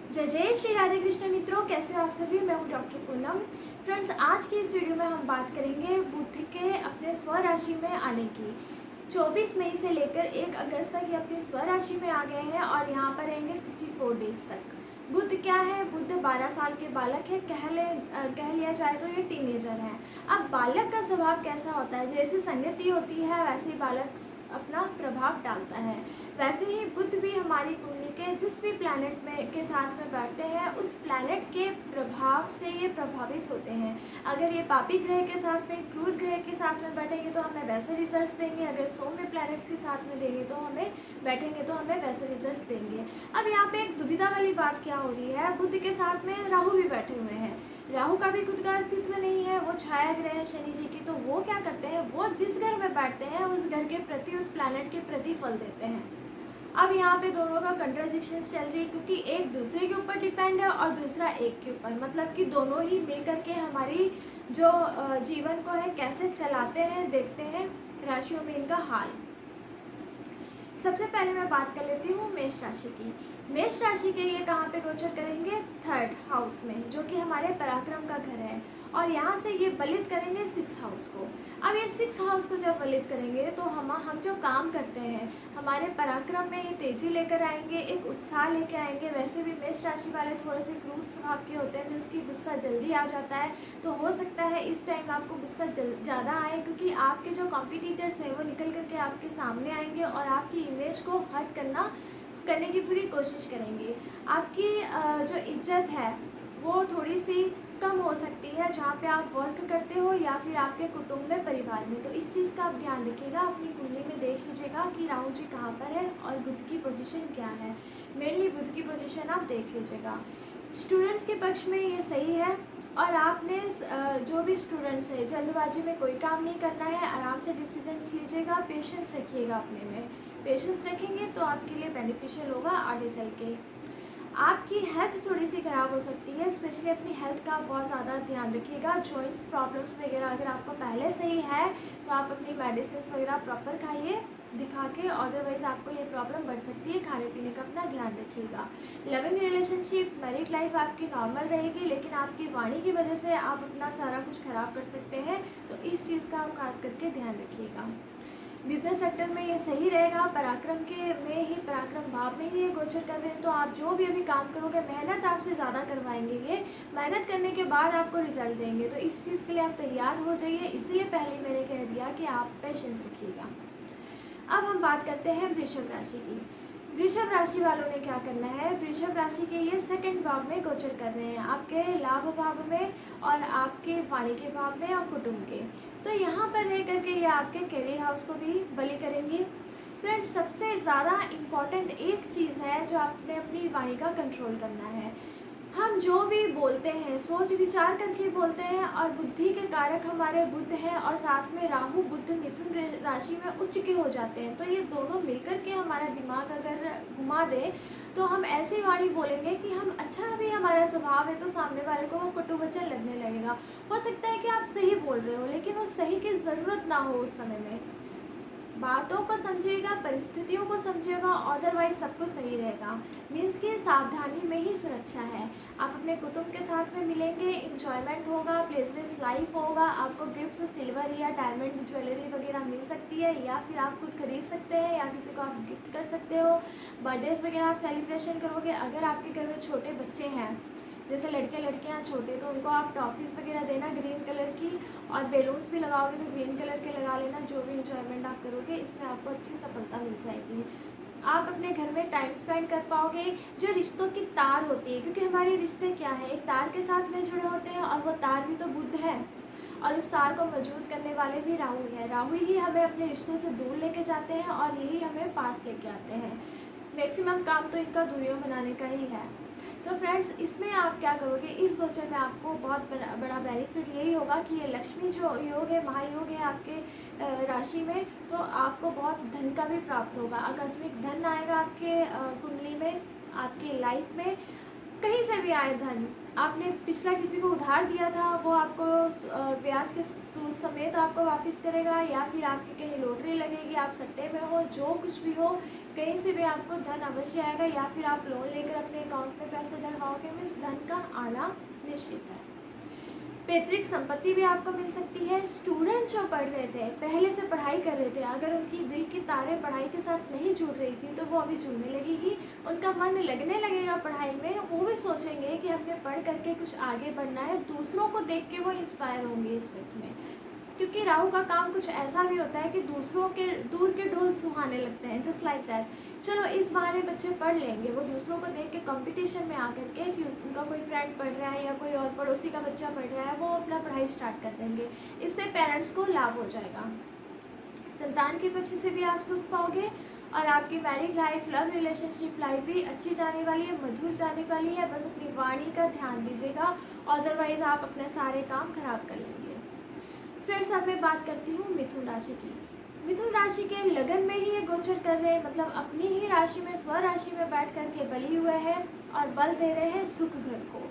जय जय श्री राधे कृष्ण मित्रों, कैसे हो आप सभी। मैं हूँ डॉक्टर पूनम। फ्रेंड्स, आज की इस वीडियो में हम बात करेंगे बुध के अपने स्वराशि में आने की। 24 मई से लेकर 1 अगस्त तक ये अपनी स्वराशि में आ गए हैं और यहाँ पर रहेंगे 64 डेज तक। बुध क्या है? बुध 12 साल के बालक है, कह लिया जाए तो ये टीनेजर है। अब बालक का स्वभाव कैसा होता है? जैसे संगति होती है वैसे ही बालक अपना प्रभाव डालता है। वैसे ही बुध भी हमारी कुंडली के जिस भी प्लैनेट में के साथ में बैठते हैं उस प्लैनेट के प्रभाव से ये प्रभावित होते हैं। अगर ये पापी ग्रह के साथ में, क्रूर ग्रह के साथ में बैठेंगे तो हमें वैसे रिजल्ट्स देंगे। अगर सौम्य प्लैनेट्स के साथ में देंगे तो हमें वैसे रिजल्ट्स देंगे। अब यहाँ पे एक दुविधा वाली बात क्या हो रही है, बुध के साथ में राहु भी बैठे हुए हैं। राहु का भी खुद का अस्तित्व नहीं है, वो छाया ग्रह है शनि जी की। तो वो क्या करते हैं, वो जिस घर में बैठते हैं उस घर के प्रति, उस प्लैनेट के प्रति फल देते हैं। अब यहाँ पे दोनों का कंट्राडिक्शन चल रही है क्योंकि एक दूसरे के ऊपर डिपेंड है और दूसरा एक के ऊपर, मतलब कि दोनों ही मिल करके हमारी जो जीवन को है कैसे चलाते हैं, देखते हैं राशियों में इनका हाल। सबसे पहले मैं बात कर लेती हूँ मेष राशि की। मेष राशि के ये कहाँ पे गोचर करेंगे? 3rd हाउस में, जो कि हमारे पराक्रम का घर है। और यहाँ से ये बलित करेंगे 6th हाउस को। अब ये 6th हाउस को जब बलित करेंगे तो हम जो काम करते हैं हमारे पराक्रम में ये तेजी लेकर आएंगे, एक उत्साह लेकर आएंगे। वैसे भी मेष राशि वाले थोड़े से क्रूर स्वभाव के होते हैं, मीन्स की गुस्सा जल्दी आ जाता है। तो हो सकता है इस टाइम आपको गुस्सा ज़्यादा आए क्योंकि आपके जो कॉम्पिटिटर्स हैं वो निकल करके आपके सामने आएंगे और आपकी इमेज को हर्ट करने की पूरी कोशिश करेंगे। आपकी जो इज्जत है वो थोड़ी सी कम हो सकती है जहाँ पे आप वर्क करते हो या फिर आपके कुटुंब में, परिवार में। तो इस चीज़ का आप ध्यान रखिएगा। अपनी कुंडली में देख लीजिएगा कि राहु जी कहाँ पर है और बुध की पोजीशन क्या है। मेनली बुध की पोजीशन आप देख लीजिएगा। स्टूडेंट्स के पक्ष में ये सही है और आपने जो भी स्टूडेंट्स है जल्दबाजी में कोई काम नहीं करना है, आराम से डिसीजंस लीजिएगा, पेशेंस रखिएगा। अपने में पेशेंस रखेंगे तो आपके लिए बेनिफिशियल होगा आगे चल के। आपकी हेल्थ थोड़ी सी ख़राब हो सकती है, स्पेशली अपनी हेल्थ का बहुत ज़्यादा ध्यान रखिएगा। जॉइंट्स प्रॉब्लम्स वगैरह अगर आपको पहले से ही है तो आप अपनी मेडिसिन वगैरह प्रॉपर खाइए दिखा के, अदरवाइज़ आपको ये प्रॉब्लम बढ़ सकती है। खाने पीने का अपना ध्यान रखिएगा। लविंग रिलेशनशिप, मैरिड लाइफ आपकी नॉर्मल रहेगी, लेकिन आपकी वाणी की वजह से आप अपना सारा कुछ ख़राब कर सकते हैं। तो इस चीज़ का आप खास करके ध्यान रखिएगा। बिजनेस सेक्टर में ये सही रहेगा। पराक्रम भाव में ही ये गोचर कर रहे हैं, तो आप जो भी अभी काम करोगे मेहनत आपसे ज़्यादा करवाएंगे। ये मेहनत करने के बाद आपको रिजल्ट देंगे, तो इस चीज़ के लिए आप तैयार हो जाइए। इसलिए पहले मैंने कह दिया कि आप पेशेंस रखिएगा। अब हम बात करते हैं वृषभ राशि की। वृषभ राशि वालों ने क्या करना है? वृषभ राशि के ये 2nd भाव में गोचर कर रहे हैं, आपके लाभ भाव में और आपके वाणी के भाव में और कुटुंब के। तो यहाँ पर रह करके ये आपके करियर हाउस को भी बलि करेंगी। फ्रेंड्स, सबसे ज़्यादा इम्पॉर्टेंट एक चीज़ है जो आपने अपनी वाणी का कंट्रोल करना है। हम जो भी बोलते हैं सोच विचार करके बोलते हैं और बुद्धि के कारक हमारे बुध हैं और साथ में राहु बुध मिथुन राशि में उच्च के हो जाते हैं। तो ये दोनों मिलकर के हमारा दिमाग अगर घुमा दें तो हम ऐसी वाणी बोलेंगे कि हम अच्छा भी हमारा स्वभाव है तो सामने वाले को वो कटु वचन लगने लगेगा। हो सकता है कि आप सही बोल रहे हो लेकिन वो सही की ज़रूरत ना हो उस समय में। बातों को समझिएगा, परिस्थितियों को समझिएगा, अदरवाइज सब कुछ सही रहेगा। मीन्स कि सावधानी में ही सुरक्षा है। आप अपने कुटुंब के साथ में मिलेंगे, इंजॉयमेंट होगा, प्लेजरस लाइफ होगा। आपको गिफ्ट्स सिल्वर या डायमंड ज्वेलरी वगैरह मिल सकती है या फिर आप खुद खरीद सकते हैं या किसी को आप गिफ्ट कर सकते हो। बर्थडेज वगैरह आप सेलिब्रेशन करोगे। अगर आपके घर में छोटे बच्चे हैं, जैसे लड़के लड़कियां छोटे, तो उनको आप टॉफ़ीज़ वगैरह देना ग्रीन कलर की, और बेलून्स भी लगाओगे तो ग्रीन कलर के लगा लेना। जो भी इंजॉयमेंट आप करोगे इसमें आपको अच्छी सफलता मिल जाएगी। आप अपने घर में टाइम स्पेंड कर पाओगे। जो रिश्तों की तार होती है, क्योंकि हमारे रिश्ते क्या है, एक तार के साथ में जुड़े होते हैं और वो तार भी तो बुध है और उस तार को मजबूत करने वाले भी राहु है। राहु ही हमें अपने रिश्तों से दूर लेके जाते हैं और यही हमें पास लेके आते हैं। मैक्सिमम काम तो इनका दूरियों बनाने का ही है। तो फ्रेंड्स, इसमें आप क्या करोगे, इस गोचर में आपको बहुत बड़ा बेनिफिट यही होगा कि ये लक्ष्मी जो योग है, महायोग है आपके राशि में, तो आपको बहुत धन का भी प्राप्त होगा। आकस्मिक धन आएगा आपके कुंडली में, आपकी लाइफ में। कहीं से भी आए धन, आपने पिछला किसी को उधार दिया था वो आपको ब्याज के सूद समेत आपको वापस करेगा, या फिर आपकी कहीं लॉटरी लगेगी, आप सट्टे में हो, जो कुछ भी हो, कहीं से भी आपको धन अवश्य आएगा। या फिर आप लोन लेकर अपने अकाउंट में पैसे डलवाओ जाओगे मीन्स धन का आना निश्चित है। पैतृक संपत्ति भी आपको मिल सकती है। स्टूडेंट्स जो पढ़ रहे थे, पहले से पढ़ाई कर रहे थे, अगर उनकी दिल की तारें पढ़ाई के साथ नहीं जुड़ रही थी तो वो अभी जुड़ने लगेगी, उनका मन लगने लगेगा पढ़ाई में। वो भी सोचेंगे कि हमें पढ़ करके कुछ आगे बढ़ना है, दूसरों को देख के वो इंस्पायर होंगे इस वित्त में। क्योंकि राहु का काम कुछ ऐसा भी होता है कि दूसरों के दूर के ढोल सुहाने लगते हैं, जस्ट लाइक दैट। चलो इस बहाने बच्चे पढ़ लेंगे, वो दूसरों को देख के कंपटीशन में आकर के कि उनका कोई फ्रेंड पढ़ रहा है या कोई और पड़ोसी का बच्चा पढ़ रहा है, वो अपना पढ़ाई स्टार्ट कर देंगे। इससे पेरेंट्स को लाभ हो जाएगा। संतान के पक्ष से भी आप सुख पाओगे और आपकी married life, love relationship life भी अच्छी जाने वाली है, मधुर जाने वाली है। बस अपनी वाणी का ध्यान दीजिएगा, अदरवाइज आप अपने सारे काम खराब कर लेंगे। फ्रेंड्स, अब मैं बात करती हूँ मिथुन राशि की। मिथुन राशि के लगन में ही ये गोचर कर रहे हैं, मतलब अपनी ही राशि में, स्व राशि में बैठ करके बली हुए हैं और बल दे रहे हैं सुख घर को।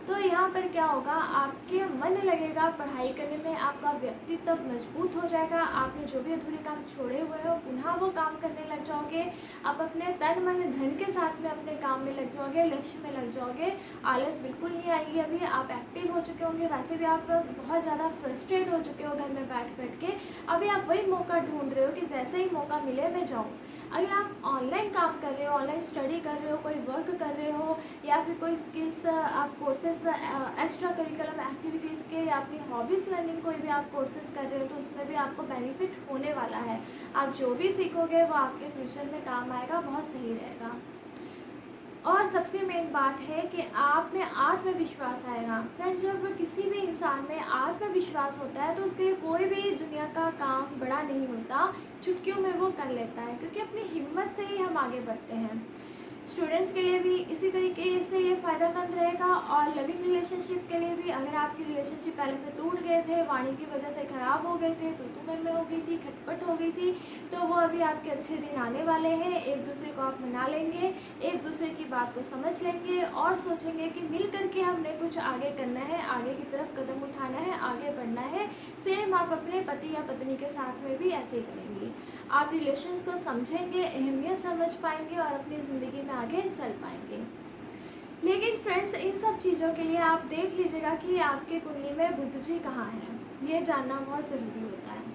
तो यहाँ पर क्या होगा, आपके मन लगेगा पढ़ाई करने में, आपका व्यक्तित्व मजबूत हो जाएगा। आपने जो भी अधूरे काम छोड़े हुए हो पुनः वो काम करने लग जाओगे। आप अपने तन मन धन के साथ में अपने काम में लग जाओगे, लक्ष्य में लग जाओगे। आलस बिल्कुल नहीं आएगी। अभी आप एक्टिव हो चुके होंगे, वैसे भी आप बहुत ज़्यादा फ्रस्ट्रेट हो चुके हो घर में बैठ के। अभी आप वही मौका ढूंढ रहे हो कि जैसे ही मौका मिले मैं जाऊँ। अगर आप ऑनलाइन काम कर रहे हो, ऑनलाइन स्टडी कर रहे हो, कोई वर्क कर रहे हो या फिर कोई स्किल्स आप कोर्सेज एक्स्ट्रा करिकुलम एक्टिविटीज़ के या अपनी हॉबीज़ लर्निंग कोई भी आप कोर्सेज कर रहे हो तो उसमें भी आपको बेनिफिट होने वाला है। आप जो भी सीखोगे वो आपके फ्यूचर में काम आएगा, बहुत सही रहेगा। और सबसे मेन बात है कि आप में आत्मविश्वास आएगा। फ्रेंड्स, जब किसी भी इंसान में आत्मविश्वास होता है तो उसके लिए कोई भी दुनिया का काम बड़ा नहीं होता, चुटकियों में वो कर लेता है, क्योंकि अपनी हिम्मत से ही हम आगे बढ़ते हैं। स्टूडेंट्स के लिए भी इसी तरीके से ये फ़ायदेमंद रहेगा। और लविंग रिलेशनशिप के लिए भी, अगर आपकी रिलेशनशिप पहले से टूट गए थे, वाणी की वजह से ख़राब हो गए थे, तो में हो गई थी, खटपट हो गई थी, तो वो अभी आपके अच्छे दिन आने वाले हैं। एक दूसरे को आप मना लेंगे, एक दूसरे की बात को समझ लेंगे और सोचेंगे कि मिल करके हमने कुछ आगे करना है, आगे की तरफ कदम उठाना है, आगे बढ़ना है। सेम आप अपने पति या पत्नी के साथ में भी ऐसे ही करेंगे। आप रिलेशंस को समझेंगे, अहमियत समझ पाएंगे और अपनी ज़िंदगी में आगे चल पाएंगे। लेकिन फ्रेंड्स, इन सब चीज़ों के लिए आप देख लीजिएगा कि आपके कुंडली में बुध जी कहाँ हैं, ये जानना बहुत ज़रूरी होता है।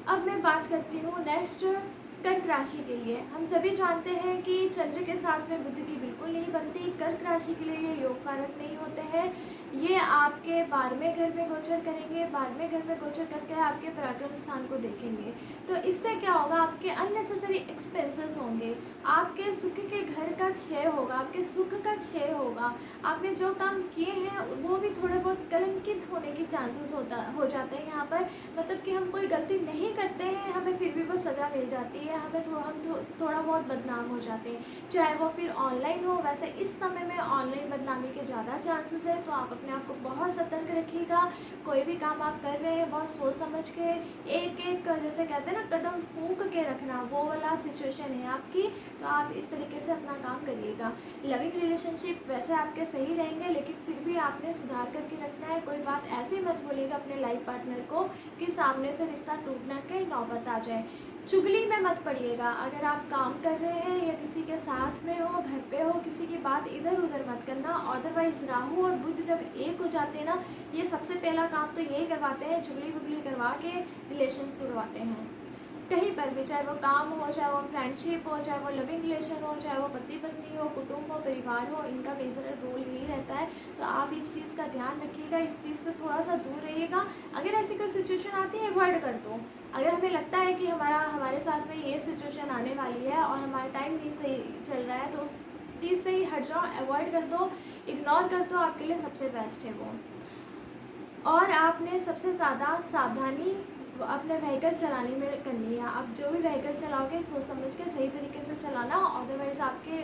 अब मैं बात करती हूँ नेक्स्ट कर्क राशि के लिए। हम सभी जानते हैं कि चंद्र के साथ में बुध की बिल्कुल नहीं बनती। कर्क राशि के लिए ये योग कारक नहीं होते हैं। ये आपके 12वें घर में गोचर करेंगे। 12वें घर में गोचर करके आपके पराक्रम स्थान को देखेंगे। तो इससे क्या होगा, आपके अननेसेसरी एक्सपेंसेस होंगे, आपके सुख के घर का क्षय होगा, आपके सुख का क्षय होगा। आपने जो काम किए हैं वो भी थोड़े बहुत कलंकित होने की चांसेस हो जाते हैं यहाँ पर। मतलब कि हम कोई गलती नहीं करते हैं, हमें फिर भी वो सज़ा मिल जाती है, हमें थोड़ा बहुत बदनाम हो जाते हैं, चाहे वो फिर ऑनलाइन हो। वैसे इस समय में ऑनलाइन बदनामी के ज़्यादा चांसेस है, तो आप अपने आप को बहुत सतर्क रखिएगा। कोई भी काम आप कर रहे हैं बहुत सोच समझ के, एक एक जैसे कहते हैं ना कदम फूंक के रखना, वो वाला सिचुएशन है आपकी। तो आप इस तरीके से अपना काम करिएगा। लविंग रिलेशनशिप वैसे आपके सही रहेंगे, लेकिन फिर भी आपने सुधार करके रखना है। कोई बात ऐसे मत बोलिएगा अपने लाइफ पार्टनर को कि सामने से रिश्ता टूटने की नौबत आ जाए। चुगली में मत पड़िएगा। अगर आप काम कर रहे हैं या किसी के साथ में हो, घर पे हो, किसी की बात इधर उधर मत करना। अदरवाइज राहु और बुध जब एक हो जाते हैं ना, ये सबसे पहला काम तो यही करवाते हैं, चुगली बुगली करवा के रिलेशन जुड़वाते हैं। कहीं पर भी, चाहे वो काम हो, चाहे वो फ्रेंडशिप हो, चाहे वो लविंग रिलेशन हो, चाहे वो पति पत्नी हो, कुटुंब हो, परिवार हो, इनका मेजर रोल यही रहता है। तो आप इस चीज़ का ध्यान रखिएगा, इस चीज़ से थोड़ा सा दूर रहिएगा। अगर ऐसी कोई सिचुएशन आती है अवॉइड कर दो। अगर हमें लगता है कि हमारे साथ में ये सिचुएशन आने वाली है और हमारा टाइम नहीं सही चल रहा है, तो उस चीज़ से ही हट जाओ, अवॉइड कर दो, इग्नोर कर दो, आपके लिए सबसे बेस्ट है वो। और आपने सबसे ज़्यादा सावधानी अपने व्हीकल चलाने में करनी है। आप जो भी व्हीकल चलाओगे सोच समझ के सही तरीके से चलाना, अदरवाइज़ आपके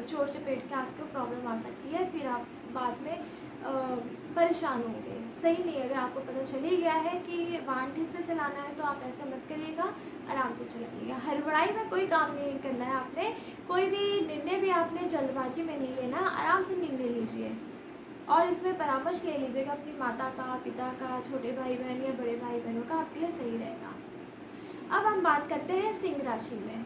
चोट चपेट के आपको प्रॉब्लम आ सकती है, फिर आप बाद में परेशान होंगे। सही नहीं है। अगर आपको पता चल ही गया है कि वाहन ठीक से चलाना है तो आप ऐसा मत करिएगा, आराम से चलाइएगा। हड़बड़ाई में कोई काम नहीं करना है आपने, कोई भी निर्णय भी आपने जल्दबाजी में नहीं लेना, आराम से निर्णय लीजिए। और इसमें परामर्श ले लीजिएगा अपनी माता का, पिता का, छोटे भाई बहन या बड़े भाई बहनों का, आपके लिए सही रहेगा। अब हम बात करते हैं सिंह राशि में।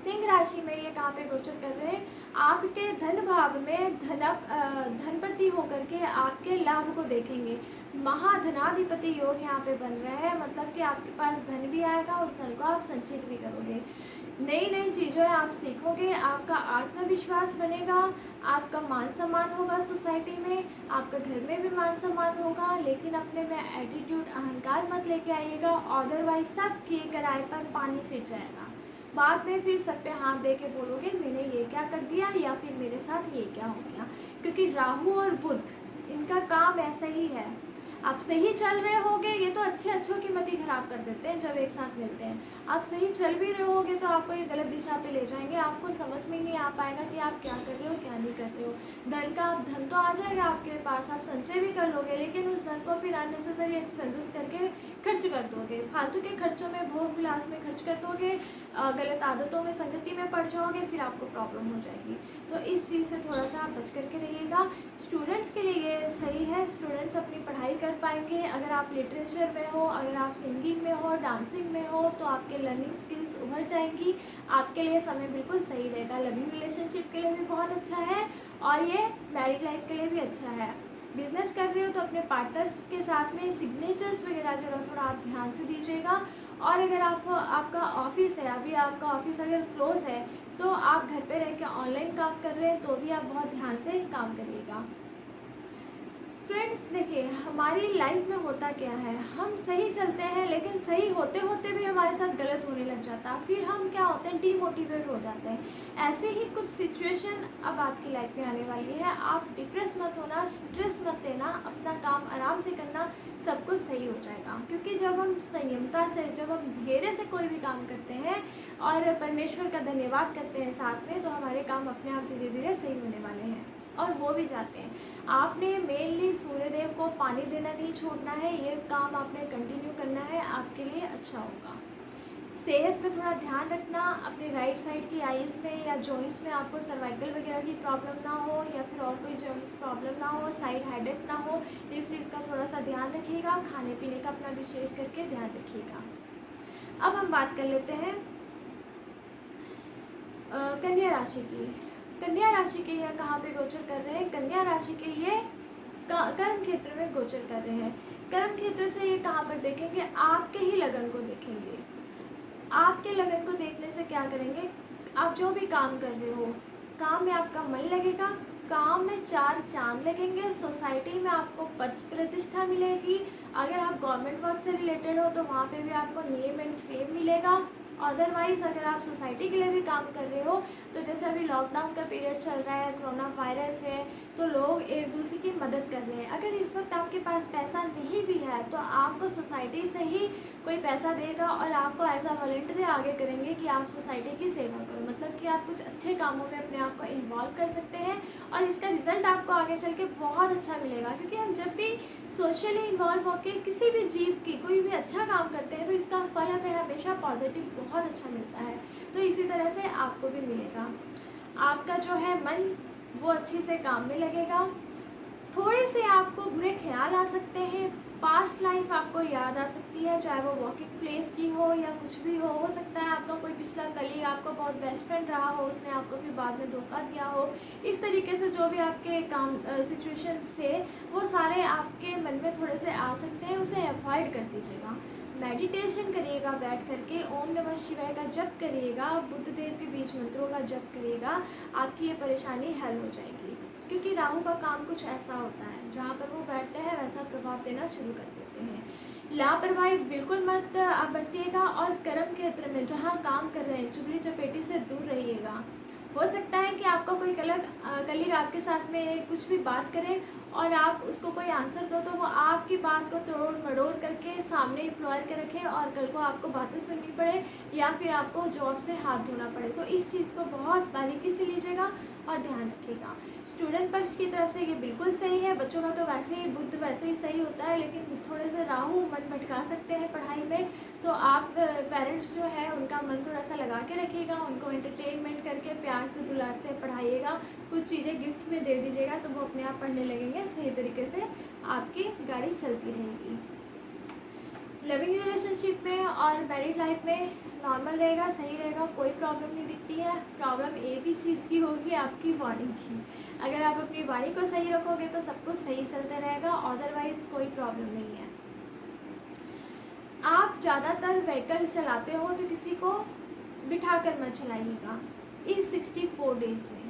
सिंह राशि में ये कहाँ पे गोचर कर रहे हैं, आपके धन भाव में धनपति होकर के आपके लाभ को देखेंगे। महाधनाधिपति योग यहाँ पे बन रहा है, मतलब कि आपके पास धन भी आएगा, उस धन को आप संचित भी करोगे। नई नई चीज़ें आप सीखोगे, आपका आत्मविश्वास बनेगा, आपका मान सम्मान होगा सोसाइटी में, आपका घर में भी मान सम्मान होगा। लेकिन अपने में एटीट्यूड अहंकार मत लेके आइएगा, अदरवाइज सब किए कराए पर पानी फिर जाएगा। बाद में फिर सब पे हाथ दे के बोलोगे मैंने ये क्या कर दिया या फिर मेरे साथ ये क्या हो गया। क्योंकि राहु और बुध इनका काम ऐसा ही है, आप सही चल रहे होगे, ये तो अच्छों की मति खराब कर देते हैं जब एक साथ मिलते हैं। आप सही चल भी रहे होगे तो आपको ये गलत दिशा पे ले जाएंगे, आपको समझ में ही नहीं आ पाएगा कि आप क्या कर रहे हो क्या नहीं कर रहे हो। धन तो आ जाएगा आपके पास, आप संचय भी कर लोगे, लेकिन उस धन को फिर अननेसेसरी एक्सपेंसेस करके खर्च कर दोगे, फालतू के खर्चों में, भोग विलास में खर्च कर दोगे, गलत आदतों में, संगति में पड़ जाओगे, फिर आपको प्रॉब्लम हो जाएगी। तो इस चीज़ से थोड़ा सा आप बच करके रहिएगा। स्टूडेंट्स के लिए ये सही है, स्टूडेंट्स अपनी पढ़ाई कर पाएंगे। अगर आप लिटरेचर में हो, अगर आप सिंगिंग में हो, डांसिंग में हो, तो आपके लर्निंग स्किल्स उभर जाएंगी। आपके लिए समय बिल्कुल सही रहेगा। लविंग रिलेशनशिप के लिए भी बहुत अच्छा है और ये मैरिड लाइफ के लिए भी अच्छा है। बिजनेस कर रहे हो तो अपने पार्टनर्स के साथ में सिग्नेचर्स वगैरह जो है थोड़ा आप ध्यान से दीजिएगा। और अगर आपका ऑफिस है, अभी आपका ऑफिस अगर क्लोज है तो आप घर पे रह के ऑनलाइन काम कर रहे हैं तो भी आप बहुत ध्यान से काम करिएगा। फ्रेंड्स देखिए, हमारी लाइफ में होता क्या है, हम सही चलते हैं लेकिन सही होते होते भी हमारे साथ गलत होने लग जाता है, फिर हम क्या होते हैं, डीमोटिवेट हो जाते हैं। ऐसे ही कुछ सिचुएशन अब आपकी लाइफ में आने वाली है। आप डिप्रेस मत होना, स्ट्रेस मत लेना, अपना काम आराम से करना, सब कुछ सही हो जाएगा। क्योंकि जब हम संयमता से, जब हम धैर्य से कोई भी काम करते हैं और परमेश्वर का धन्यवाद करते हैं साथ में, तो हमारे काम अपने आप धीरे धीरे सही होने वाले हैं और हो भी जाते हैं। आपने मेनली सूर्यदेव को पानी देना नहीं छोड़ना है, ये काम आपने कंटिन्यू करना है, आपके लिए अच्छा होगा। सेहत पे थोड़ा ध्यान रखना, अपने राइट साइड की आईज़ में या जॉइंट्स में आपको सर्वाइकल वगैरह की प्रॉब्लम ना हो या फिर और कोई जॉइंट्स प्रॉब्लम ना हो, साइड हेडेक ना हो, इस चीज़ का थोड़ा सा ध्यान रखिएगा। खाने पीने का अपना विशेष करके ध्यान रखिएगा। अब हम बात कर लेते हैं कन्या राशि की। कन्या राशि के ये कहाँ पे गोचर कर रहे हैं, कन्या राशि के ये कर्म क्षेत्र में गोचर कर रहे हैं। कर्म क्षेत्र से ये कहाँ पर देखेंगे, आपके ही लगन को देखेंगे। आपके लगन को देखने से क्या करेंगे, आप जो भी काम कर रहे हो, काम में आपका मन लगेगा, काम में चार चांद लगेंगे, सोसाइटी में आपको पद प्रतिष्ठा मिलेगी। अगर आप गवर्नमेंट वर्क से रिलेटेड हो तो वहाँ पे भी आपको नेम एंड फेम मिलेगा। अदरवाइज़ अगर आप सोसाइटी के लिए भी काम कर रहे हो तो जैसे अभी लॉकडाउन का पीरियड चल रहा है, कोरोना वायरस है, तो लोग एक दूसरे की मदद कर रहे हैं। अगर इस वक्त आपके पास पैसा नहीं भी है तो आपको सोसाइटी से ही कोई पैसा देगा और आपको एज अ वॉलंटियर आगे करेंगे कि आप सोसाइटी की सेवा करो, मतलब कि आप कुछ अच्छे कामों में अपने आप को इन्वॉल्व कर सकते हैं और इसका रिजल्ट आपको आगे चल के बहुत अच्छा मिलेगा। क्योंकि हम जब भी सोशली इन्वॉल्व होकर किसी भी जीव की कोई भी अच्छा काम करते हैं तो इसका फल हमें हमेशा पॉजिटिव बहुत अच्छा मिलता है। तो इसी तरह से आपको भी मिलेगा। आपका जो है मन वो अच्छे से काम में लगेगा। थोड़े से आपको बुरे ख्याल आ सकते हैं, पास्ट लाइफ आपको याद आ सकती है, चाहे वो वर्किंग प्लेस की हो या कुछ भी हो सकता है आपका कोई पिछला कलीग आपको बहुत बेस्ट फ्रेंड रहा हो, उसने आपको फिर बाद में धोखा दिया हो। इस तरीके से जो भी आपके काम सिचुएशंस थे वो सारे आपके मन में थोड़े से आ सकते हैं, उसे अवॉइड कर दीजिएगा। मेडिटेशन करिएगा बैठ करके, ओम नमः शिवाय का जप करिएगा, बुद्ध देव के बीज मंत्रों का जप करिएगा, आपकी ये परेशानी हल हो जाएगी। क्योंकि राहु का काम कुछ ऐसा होता है, जहाँ पर वो बैठते हैं वैसा प्रभाव देना शुरू कर देते हैं। लापरवाही बिल्कुल मत आप बरतिएगा और कर्म क्षेत्र में जहाँ काम कर रहे हैं चुगली चपेटी से दूर रहिएगा। हो सकता है कि आपका कोई कलीग आपके साथ में कुछ भी बात करे और आप उसको कोई आंसर दो तो वो आपकी बात को तोड़ मड़ोड़ करके सामने एम्प्लॉयर के रखे और कल को आपको बातें सुननी पड़े या फिर आपको जॉब से हाथ धोना पड़े। तो इस चीज़ को बहुत बारीकी से लीजिएगा और ध्यान रखिएगा। स्टूडेंट पक्ष की तरफ से ये बिल्कुल सही है, बच्चों का तो वैसे ही बुद्ध वैसे ही सही होता है, लेकिन थोड़े से राहु मन भटका सकते हैं पढ़ाई में। तो आप पेरेंट्स जो है उनका मन थोड़ा सा लगा के रखिएगा, उनको एंटरटेनमेंट करके प्यार से दुलार से पढ़ाइएगा, कुछ चीज़ें गिफ्ट में दे दीजिएगा तो वो अपने आप पढ़ने लगेंगे, सही तरीके से आपकी गाड़ी चलती रहेगी। लिविंग रिलेशनशिप में और मैरिड लाइफ में नॉर्मल रहेगा, सही रहेगा, कोई प्रॉब्लम नहीं दिखती है। प्रॉब्लम एक ही चीज़ की होगी, आपकी वाणी की। अगर आप अपनी वाणी को सही रखोगे तो सब कुछ सही चलता रहेगा, अदरवाइज कोई प्रॉब्लम नहीं है। आप ज़्यादातर व्हीकल चलाते हो तो किसी को बिठा कर मत चलाइएगा इस 64 डेज़ में।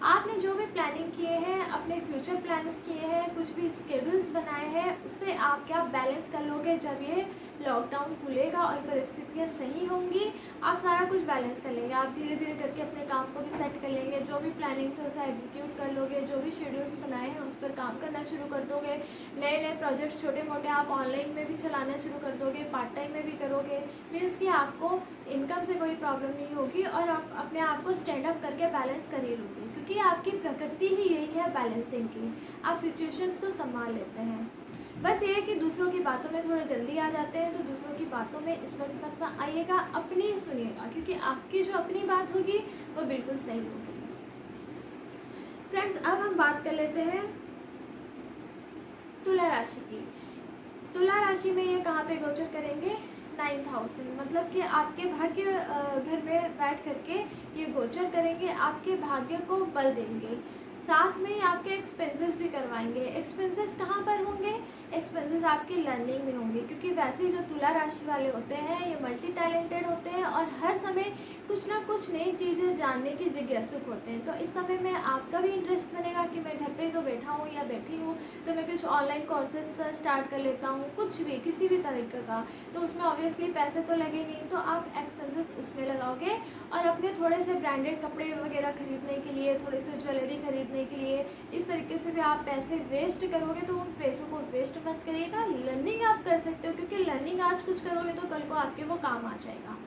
आपने जो भी प्लानिंग किए हैं, अपने फ्यूचर प्लान्स किए हैं, कुछ भी स्केड्यूल्स बनाए हैं, उससे आप क्या बैलेंस कर लोगे। जब ये लॉकडाउन खुलेगा और परिस्थितियाँ सही होंगी, आप सारा कुछ बैलेंस कर लेंगे। आप धीरे धीरे करके अपने काम को भी सेट कर लेंगे, जो भी प्लानिंग्स है उसे एग्जीक्यूट कर लोगे, जो भी शेड्यूल्स बनाए हैं उस पर काम करना शुरू कर दोगे। नए नए प्रोजेक्ट्स छोटे मोटे आप ऑनलाइन में भी चलाना शुरू कर दोगे, पार्ट टाइम में भी करोगे। मीन्स कि आपको इनकम से कोई प्रॉब्लम नहीं होगी और आप अपने आप को स्टैंड अप करके बैलेंस कर ही लोगे, क्योंकि आपकी प्रकृति ही यही है बैलेंसिंग की। आप सिचुएशंस को संभाल लेते हैं। बस ये है कि दूसरों की बातों में थोड़ा जल्दी आ जाते हैं, तो दूसरों की बातों में इस वक्त मत आइएगा, अपनी ही सुनिएगा, क्योंकि आपकी जो अपनी बात होगी वो बिल्कुल सही होगी। फ्रेंड्स, अब हम बात कर लेते हैं तुला राशि की। तुला राशि में ये कहाँ पे गोचर करेंगे? 9th हाउस में, मतलब कि आपके भाग्य घर में बैठ करके ये गोचर करेंगे, आपके भाग्य को बल देंगे। साथ में ही आपके एक्सपेंसेस भी करवाएंगे। एक्सपेंसेस कहाँ पर होंगे? एक्सपेंसेस आपकी लर्निंग में होंगे, क्योंकि वैसे ही जो तुला राशि वाले होते हैं ये मल्टी टैलेंटेड होते हैं और हर समय कुछ ना कुछ नई चीज़ें जानने की जिज्ञासुक होते हैं। तो इस समय में आपका भी इंटरेस्ट बनेगा कि मैं घर पे तो बैठा हूँ या बैठी हूँ, तो मैं कुछ ऑनलाइन कोर्सेज स्टार्ट कर लेता हूँ, कुछ भी किसी भी तरीके का। तो उसमें ऑब्वियसली पैसे तो लगे नहीं, तो आप एक्सपेंसेस उसमें लगाओगे और अपने थोड़े से ब्रांडेड कपड़े वगैरह खरीदने के लिए, थोड़े से ज्वेलरी खरीदने के लिए, इस तरीके से भी आप पैसे वेस्ट करोगे। तो उन पैसों को वेस्ट मत करिएगा। लर्निंग आप कर सकते हो, क्योंकि लर्निंग आज कुछ करोगे तो कल को आपके वो काम आ जाएगा।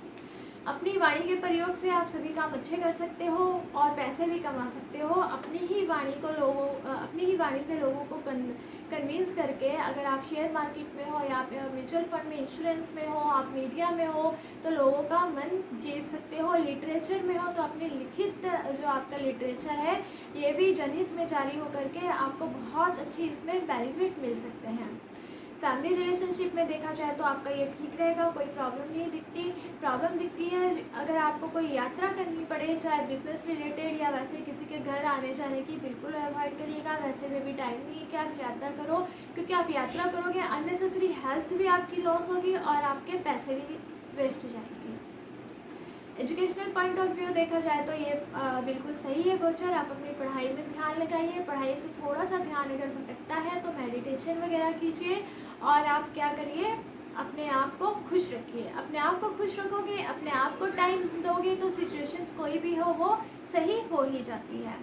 अपनी वाणी के प्रयोग से आप सभी काम अच्छे कर सकते हो और पैसे भी कमा सकते हो। अपनी ही वाणी से लोगों को कन्विंस करके, अगर आप शेयर मार्केट में हो या फिर म्यूचुअल फंड में, इंश्योरेंस में हो, आप मीडिया में हो, तो लोगों का मन जीत सकते हो। लिटरेचर में हो तो अपने लिखित जो आपका लिटरेचर है ये भी जनहित में जारी हो करके आपको बहुत अच्छी इसमें बेनिफिट मिल सकते हैं। फैमिली रिलेशनशिप में देखा जाए तो आपका ये ठीक रहेगा, कोई प्रॉब्लम नहीं दिखती। प्रॉब्लम दिखती है अगर आपको कोई यात्रा करनी पड़े, चाहे बिजनेस रिलेटेड या वैसे किसी के घर आने जाने की, बिल्कुल अवॉइड करिएगा। वैसे में भी टाइम नहीं है कि आप यात्रा करो, क्योंकि आप यात्रा करोगे अननेसेसरी हेल्थ भी आपकी लॉस होगी और आपके पैसे भी वेस्ट जाएंगे। एजुकेशनल पॉइंट ऑफ व्यू देखा जाए तो ये बिल्कुल सही है गोचर। आप अपनी पढ़ाई में ध्यान लगाइए, पढ़ाई से थोड़ा सा ध्यान अगर भटकता है तो मेडिटेशन वगैरह कीजिए और आप क्या करिए, अपने आप को खुश रखिए। अपने आप को खुश रखोगे, अपने आप को टाइम दोगे तो सिचुएशंस कोई भी हो वो सही हो ही जाती है।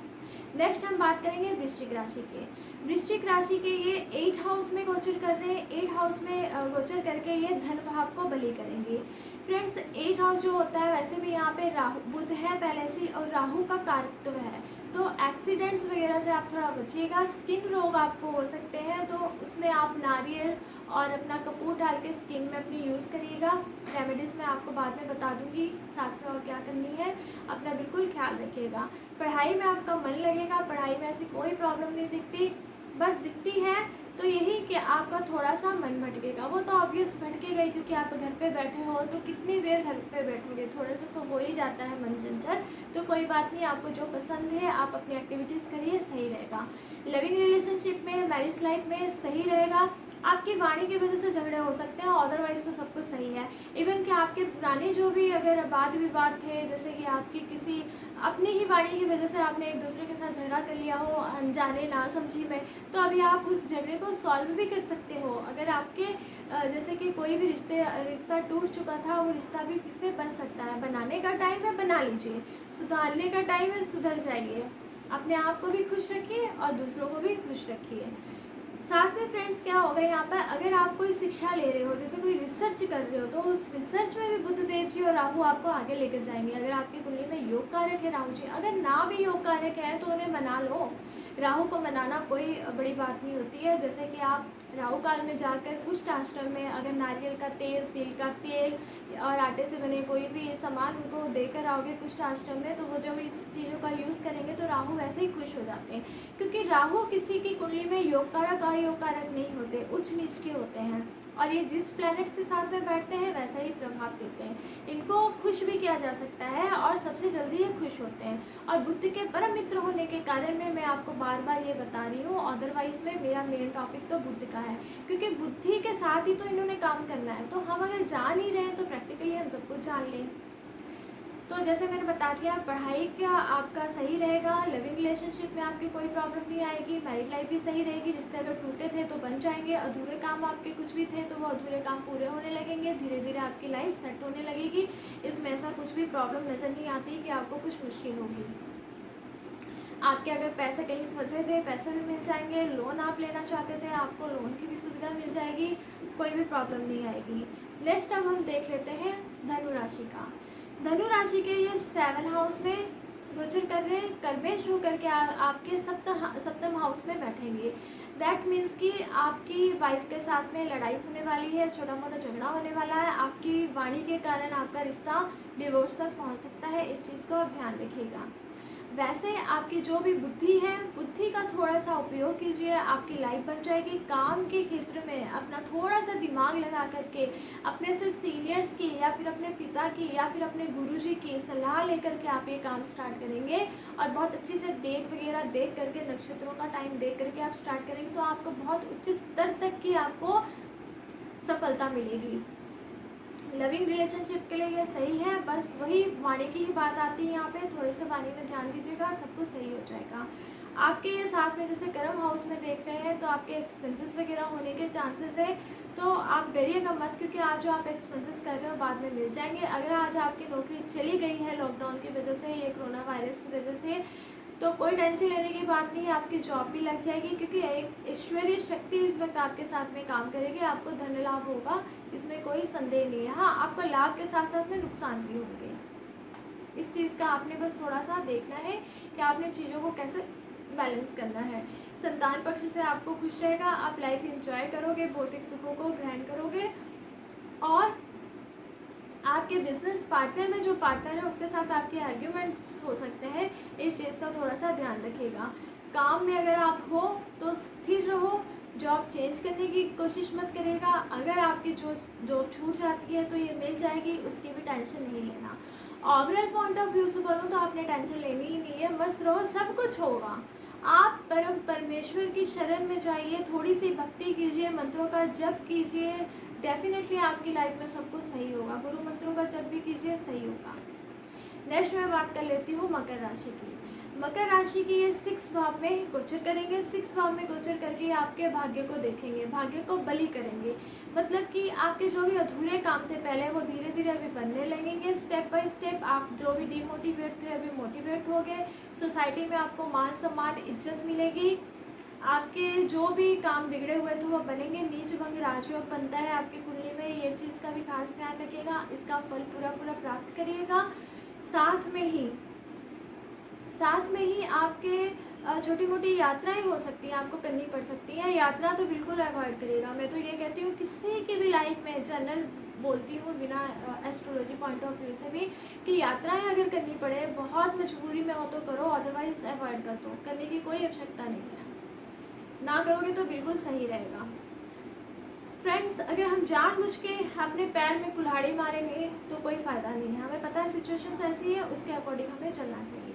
नेक्स्ट हम बात करेंगे वृश्चिक राशि के। वृश्चिक राशि के ये 8th हाउस में गोचर कर रहे हैं। 8th हाउस में गोचर करके ये धन भाव को बली करेंगे। फ्रेंड्स, 8th हाउस जो होता है, वैसे भी यहाँ पे राहु बुध है पहले से और राहु का कारकत्व है, तो एक्सीडेंट्स वगैरह से आप थोड़ा बचिएगा। स्किन रोग आपको हो सकते हैं, तो उसमें आप नारियल और अपना कपूर डाल के स्किन में अपनी यूज़ करिएगा। रेमेडीज़ मैं आपको बाद में बता दूंगी साथ में और क्या करनी है। अपना बिल्कुल ख्याल रखिएगा। पढ़ाई में आपका मन लगेगा, पढ़ाई में ऐसी कोई प्रॉब्लम नहीं दिखती, बस दिखती है तो यही कि आपका थोड़ा सा मन भटकेगा। वो तो ऑब्वियस भटकेगा ही, क्योंकि आप घर पे बैठे हो तो कितनी देर घर पे बैठोगे, थोड़ा सा तो हो ही जाता है मन चंचल। तो कोई बात नहीं, आपको जो पसंद है आप अपनी एक्टिविटीज़ करिए, सही रहेगा। लिविंग रिलेशनशिप में, मैरिज लाइफ में सही रहेगा। आपकी वाणी की वजह से झगड़े हो सकते हैं, अदरवाइज तो सब कुछ सही है। इवन कि आपके पुराने जो भी अगर वाद विवाद थे, जैसे कि आपकी किसी अपनी ही वाणी की वजह से आपने एक दूसरे के साथ झगड़ा कर लिया हो अनजाने ना समझी में, तो अभी आप उस झगड़े को सॉल्व भी कर सकते हो। अगर आपके जैसे कि कोई भी रिश्ता टूट चुका था, वो रिश्ता भी फिर से बन सकता है। बनाने का टाइम है, बना लीजिए। सुधारने का टाइम है, सुधर जाइए। अपने आप को भी खुश रखिए और दूसरों को भी खुश रखिए। साथ में फ्रेंड्स क्या होगा यहाँ पर, अगर आप कोई शिक्षा ले रहे हो, जैसे कोई रिसर्च कर रहे हो, तो उस रिसर्च में भी बुध देव जी और राहु आपको आगे लेकर जाएंगे। अगर आपकी कुंडली में योग कारक है राहु जी, अगर ना भी योग कारक है तो उन्हें मना लो। राहु को मनाना कोई बड़ी बात नहीं होती है। जैसे कि आप राहु काल में जाकर कुछ आश्रम में अगर नारियल का तेल, तिल का तेल और आटे से बने कोई भी सामान उनको देकर आओगे कुछ आश्रम में, तो वो जब इस चीज़ों का यूज़ करेंगे तो राहु वैसे ही खुश हो हो जाते हैं, क्योंकि राहु किसी की कुंडली में योग कारक अयोग कारक नहीं होते, उच्च नीच के होते हैं, और ये जिस प्लैनेट्स के साथ में बैठते हैं वैसा ही प्रभाव देते हैं। इनको खुश भी किया जा सकता है और सबसे जल्दी ये खुश होते हैं, और बुद्धि के परम मित्र होने के कारण में मैं आपको बार बार ये बता रही हूँ। अदरवाइज में मेरा मेन टॉपिक तो बुद्धि का है, क्योंकि बुद्धि के साथ ही तो इन्होंने काम करना है। तो हम अगर जान ही रहे हैं तो प्रैक्टिकली हम सब कुछ जान लें। तो जैसे मैंने बता दिया, पढ़ाई का आपका सही रहेगा, लिविंग रिलेशनशिप में आपकी कोई प्रॉब्लम नहीं आएगी, मैरिड लाइफ भी सही रहेगी, रिश्ते अगर टूटे थे तो बन जाएंगे, अधूरे काम आपके कुछ भी थे तो वो अधूरे काम पूरे होने लगेंगे, धीरे धीरे आपकी लाइफ सेट होने लगेगी। इसमें ऐसा कुछ भी प्रॉब्लम नज़र नहीं आती कि आपको कुछ मुश्किल होगी। आपके अगर पैसे कहीं फंसे थे, पैसे भी मिल जाएंगे, लोन आप लेना चाहते थे आपको लोन की भी सुविधा मिल जाएगी, कोई भी प्रॉब्लम नहीं आएगी। नेक्स्ट अब हम देख लेते हैं धनु राशि का। धनु राशि के ये 7 हाउस में गोचर कर रहे हैं, कर्मेश होकर के आपके सप्तम हाउस में बैठेंगे। दैट मीन्स कि आपकी वाइफ के साथ में लड़ाई होने वाली है, छोटा मोटा झगड़ा होने वाला है, आपकी वाणी के कारण आपका रिश्ता डिवोर्स तक पहुंच सकता है। इस चीज़ को आप ध्यान रखिएगा। वैसे आपकी जो भी बुद्धि है, बुद्धि का थोड़ा सा उपयोग कीजिए, आपकी लाइफ बन जाएगी। काम के क्षेत्र में अपना थोड़ा सा दिमाग लगा करके अपने से सीनियर्स की या फिर अपने पिता की या फिर अपने गुरुजी की सलाह लेकर के आप ये काम स्टार्ट करेंगे, और बहुत अच्छी से डेट वगैरह देख करके, नक्षत्रों का टाइम देख करके आप स्टार्ट करेंगे, तो आपको बहुत उच्च स्तर तक की आपको सफलता मिलेगी। लविंग रिलेशनशिप के लिए ये सही है, बस वही वाणी की ही बात आती है यहाँ पे, थोड़े से वाणी में ध्यान दीजिएगा, सब कुछ सही हो जाएगा। आपके ये साथ में जैसे कर्म हाउस में देख रहे हैं तो आपके एक्सपेंसेस वगैरह होने के चांसेस है, तो आप डरिएगा मत, क्योंकि आज जो आप एक्सपेंसेस कर रहे हो बाद में मिल जाएंगे। अगर आज आपकी नौकरी चली गई है लॉकडाउन की वजह से, ये कोरोना वायरस की वजह से, तो कोई टेंशन लेने की बात नहीं है, आपकी जॉब भी लग जाएगी, क्योंकि एक ईश्वरीय शक्ति इस वक्त आपके साथ में काम करेगी, आपको धन लाभ होगा, इसमें कोई संदेह नहीं है। हाँ, आपको लाभ के साथ साथ में नुकसान भी होंगे। इस चीज़ का आपने बस थोड़ा सा देखना है कि आपने चीज़ों को कैसे बैलेंस करना है। संतान पक्ष से आपको खुश रहेगा, आप लाइफ एंजॉय करोगे, भौतिक सुखों को ग्रहण करोगे, और आपके बिजनेस पार्टनर में जो पार्टनर है उसके साथ आपके आर्ग्यूमेंट्स हो सकते हैं, इस चीज़ का थोड़ा सा ध्यान रखिएगा। काम में अगर आप हो तो स्थिर रहो, जॉब चेंज करने की कोशिश मत करिएगा। अगर आपकी जॉब छूट जाती है तो ये मिल जाएगी, उसकी भी टेंशन नहीं लेना। ओवरऑल पॉइंट ऑफ व्यू से बोलूँ तो आपने टेंशन लेनी ही नहीं है, बस रहो, सब कुछ होगा। आप परमेश्वर की शरण में जाइए, थोड़ी सी भक्ति कीजिए, मंत्रों का जप कीजिए, डेफिनेटली आपकी लाइफ में सब कुछ सही होगा। गुरु मंत्रों का जप भी कीजिए, सही होगा। नेक्स्ट मैं बात कर लेती हूँ मकर राशि की। मकर राशि की ये 6 भाव में गोचर करेंगे। 6 भाव में गोचर करके आपके भाग्य को देखेंगे, भाग्य को बलि करेंगे, मतलब कि आपके जो भी अधूरे काम थे पहले वो धीरे धीरे अभी बनने लगेंगे, स्टेप बाय स्टेप। आप जो भी डिमोटिवेट थे अभी मोटिवेट हो गए, सोसाइटी में आपको मान सम्मान इज्जत मिलेगी, आपके जो भी काम बिगड़े हुए थे वो बनेंगे। नीच भंग राजयोग बनता है आपकी कुंडली में, ये चीज़ का भी खास ध्यान रखिएगा, इसका फल पूरा पूरा प्राप्त करिएगा। साथ में ही आपके छोटी मोटी यात्राएं हो सकती हैं, आपको करनी पड़ सकती हैं। यात्रा तो बिल्कुल अवॉइड करिएगा। मैं तो ये कहती हूँ किसी की भी लाइफ में, जनरल बोलती हूँ बिना एस्ट्रोलॉजी पॉइंट ऑफ व्यू से भी, कि यात्राएं अगर करनी पड़े, बहुत मजबूरी में हो तो करो, अदरवाइज अवॉइड कर दो, करने की कोई आवश्यकता नहीं है। ना करोगे तो बिल्कुल सही रहेगा। फ्रेंड्स, अगर हम जानबूझ के अपने पैर में कुल्हाड़ी मारेंगे तो कोई फ़ायदा नहीं है। हमें पता है सिचुएशन ऐसी है, उसके अकॉर्डिंग हमें चलना चाहिए।